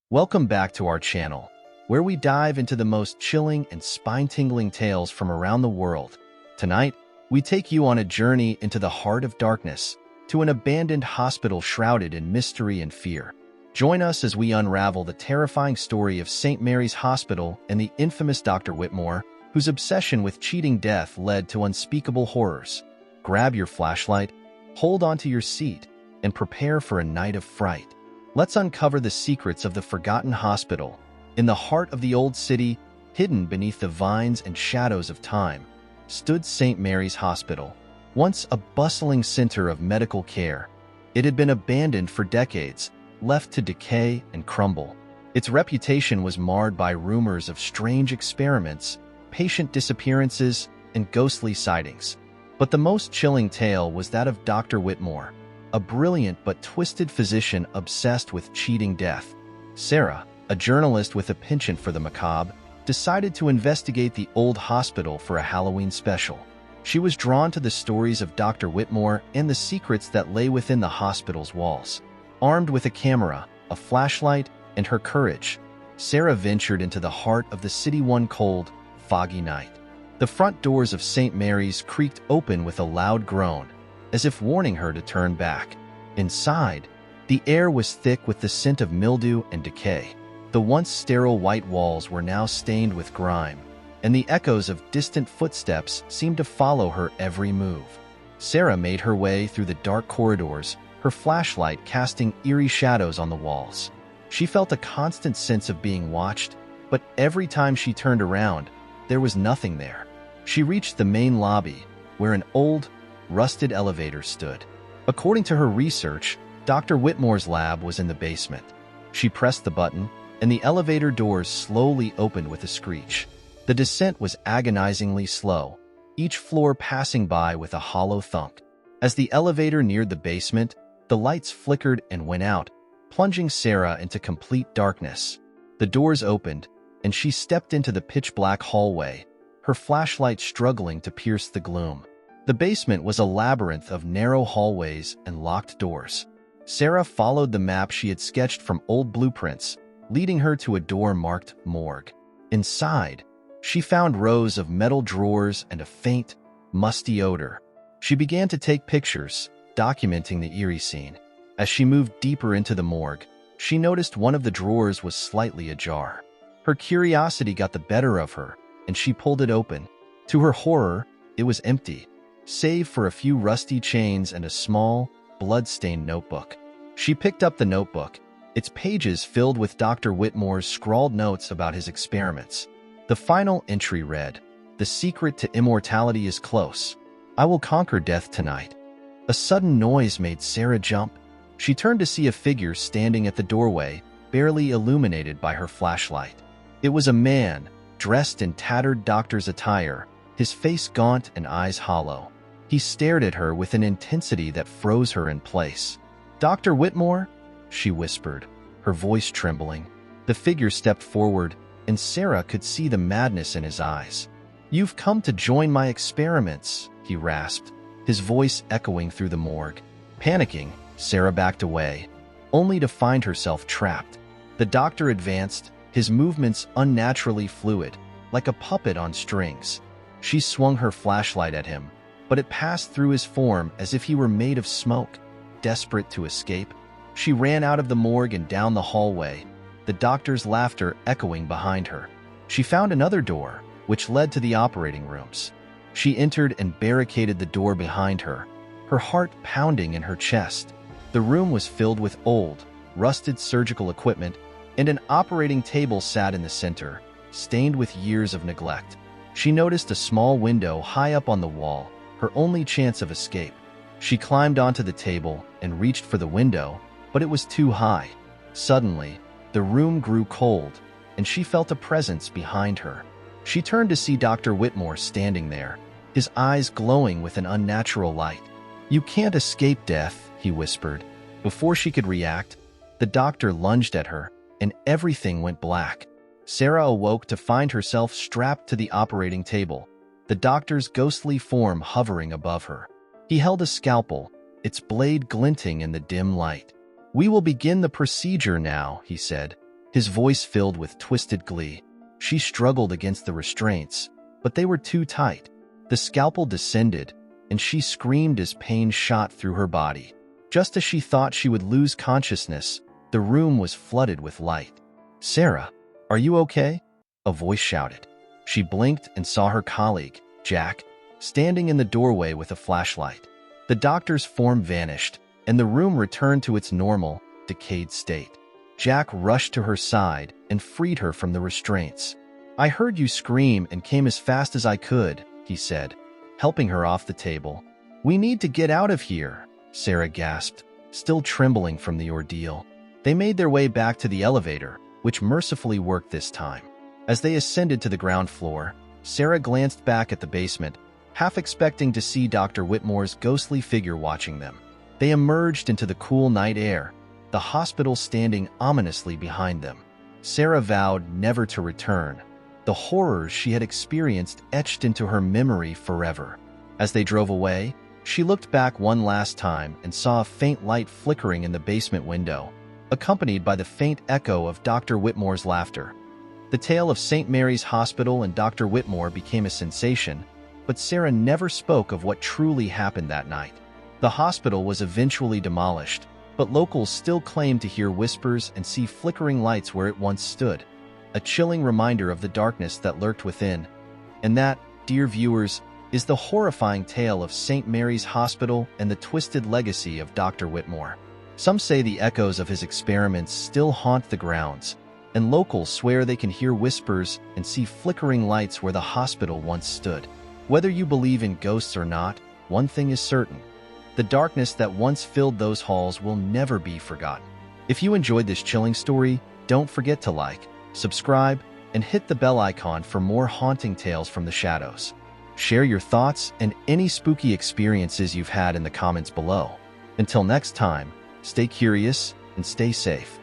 Welcome back to our channel, where we dive into the most chilling and spine-tingling tales from around the world. Tonight, we take you on a journey into the heart of darkness, to an abandoned hospital shrouded in mystery and fear. Join us as we unravel the terrifying story of St. Mary's Hospital and the infamous Dr. Whitmore, whose obsession with cheating death led to unspeakable horrors. Grab your flashlight, hold onto your seat, and prepare for a night of fright. Let's uncover the secrets of the forgotten hospital. In the heart of the old city, hidden beneath the vines and shadows of time, stood St. Mary's Hospital, once a bustling center of medical care. It had been abandoned for decades, left to decay and crumble. Its reputation was marred by rumors of strange experiments, patient disappearances, and ghostly sightings. But the most chilling tale was that of Dr. Whitmore, a brilliant but twisted physician obsessed with cheating death. Sarah, a journalist with a penchant for the macabre, decided to investigate the old hospital for a Halloween special. She was drawn to the stories of Dr. Whitmore and the secrets that lay within the hospital's walls. Armed with a camera, a flashlight, and her courage, Sarah ventured into the heart of the city one cold, foggy night. The front doors of St. Mary's creaked open with a loud groan, as if warning her to turn back. Inside, the air was thick with the scent of mildew and decay. The once sterile white walls were now stained with grime, and the echoes of distant footsteps seemed to follow her every move. Sarah made her way through the dark corridors, her flashlight casting eerie shadows on the walls. She felt a constant sense of being watched, but every time she turned around, there was nothing there. She reached the main lobby, where an old, rusted elevator stood. According to her research, Dr. Whitmore's lab was in the basement. She pressed the button, and the elevator doors slowly opened with a screech. The descent was agonizingly slow, each floor passing by with a hollow thunk. As the elevator neared the basement, the lights flickered and went out, plunging Sarah into complete darkness. The doors opened, and she stepped into the pitch-black hallway, her flashlight struggling to pierce the gloom. The basement was a labyrinth of narrow hallways and locked doors. Sarah followed the map she had sketched from old blueprints, leading her to a door marked morgue. Inside, she found rows of metal drawers and a faint, musty odor. She began to take pictures, documenting the eerie scene. As she moved deeper into the morgue, she noticed one of the drawers was slightly ajar. Her curiosity got the better of her, and she pulled it open. To her horror, it was empty, save for a few rusty chains and a small, blood-stained notebook. She picked up the notebook, its pages filled with Dr. Whitmore's scrawled notes about his experiments. The final entry read, "The secret to immortality is close. I will conquer death tonight." A sudden noise made Sarah jump. She turned to see a figure standing at the doorway, barely illuminated by her flashlight. It was a man, dressed in tattered doctor's attire, his face gaunt and eyes hollow. He stared at her with an intensity that froze her in place. "Dr. Whitmore?" she whispered, her voice trembling. The figure stepped forward, and Sarah could see the madness in his eyes. "You've come to join my experiments," he rasped, his voice echoing through the morgue. Panicking, Sarah backed away, only to find herself trapped. The doctor advanced, his movements unnaturally fluid, like a puppet on strings. She swung her flashlight at him, but it passed through his form as if he were made of smoke. Desperate to escape, she ran out of the morgue and down the hallway, the doctor's laughter echoing behind her. She found another door, which led to the operating rooms. She entered and barricaded the door behind her, her heart pounding in her chest. The room was filled with old, rusted surgical equipment, and an operating table sat in the center, stained with years of neglect. She noticed a small window high up on the wall, her only chance of escape. She climbed onto the table and reached for the window, but it was too high. Suddenly, the room grew cold, and she felt a presence behind her. She turned to see Dr. Whitmore standing there, his eyes glowing with an unnatural light. "You can't escape death," he whispered. Before she could react, the doctor lunged at her, and everything went black. Sarah awoke to find herself strapped to the operating table, the doctor's ghostly form hovering above her. He held a scalpel, its blade glinting in the dim light. "We will begin the procedure now," he said, his voice filled with twisted glee. She struggled against the restraints, but they were too tight. The scalpel descended, and she screamed as pain shot through her body. Just as she thought she would lose consciousness, the room was flooded with light. "Sarah, are you okay?" a voice shouted. She blinked and saw her colleague, Jack, standing in the doorway with a flashlight. The doctor's form vanished, and the room returned to its normal, decayed state. Jack rushed to her side and freed her from the restraints. "I heard you scream and came as fast as I could," he said, helping her off the table. "We need to get out of here," Sarah gasped, still trembling from the ordeal. They made their way back to the elevator, which mercifully worked this time. As they ascended to the ground floor, Sarah glanced back at the basement, half expecting to see Dr. Whitmore's ghostly figure watching them. They emerged into the cool night air, the hospital standing ominously behind them. Sarah vowed never to return, the horrors she had experienced etched into her memory forever. As they drove away, she looked back one last time and saw a faint light flickering in the basement window, accompanied by the faint echo of Dr. Whitmore's laughter. The tale of St. Mary's Hospital and Dr. Whitmore became a sensation, but Sarah never spoke of what truly happened that night. The hospital was eventually demolished, but locals still claimed to hear whispers and see flickering lights where it once stood, a chilling reminder of the darkness that lurked within. And that, dear viewers, is the horrifying tale of St. Mary's Hospital and the twisted legacy of Dr. Whitmore. Some say the echoes of his experiments still haunt the grounds, and locals swear they can hear whispers and see flickering lights where the hospital once stood. Whether you believe in ghosts or not, one thing is certain: the darkness that once filled those halls will never be forgotten. If you enjoyed this chilling story, don't forget to like, subscribe, and hit the bell icon for more haunting tales from the shadows. Share your thoughts and any spooky experiences you've had in the comments below. Until next time, stay curious and stay safe.